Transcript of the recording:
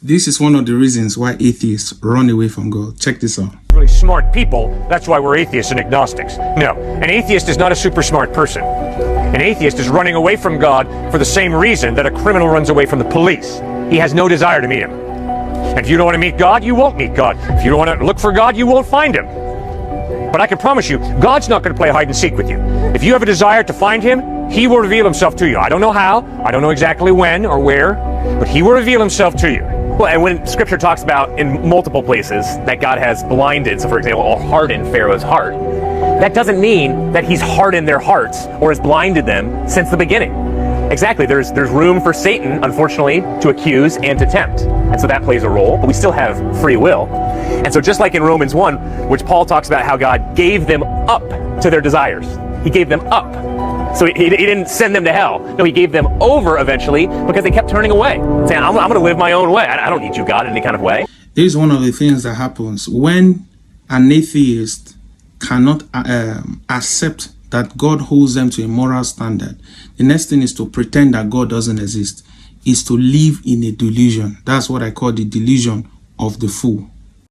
This is one of the reasons why atheists run away from God. Check this out. Really smart people, that's why we're atheists and agnostics. No, an atheist is not a super smart person. An atheist is running away from God for the same reason that a criminal runs away from the police. He has no desire to meet him. And if you don't want to meet God, you won't meet God. If you don't want to look for God, you won't find him. But I can promise you, God's not going to play hide and seek with you. If you have a desire to find him, he will reveal himself to you. I don't know how, I don't know exactly when or where, but he will reveal himself to you. Well, and when Scripture talks about in multiple places that God has blinded, so for example, or hardened Pharaoh's heart, that doesn't mean that he's hardened their hearts or has blinded them since the beginning. Exactly, there's room for Satan, unfortunately, to accuse and to tempt. And so that plays a role, but we still have free will. And so just like in Romans 1, which Paul talks about how God gave them up to their desires. He gave them up. So he didn't send them to hell. No, he gave them over eventually because they kept turning away, saying, I'm going to live my own way. I don't need you, God, in any kind of way. This is one of the things that happens when an atheist cannot accept that God holds them to a moral standard. The next thing is to pretend that God doesn't exist, is to live in a delusion. That's what I call the delusion of the fool.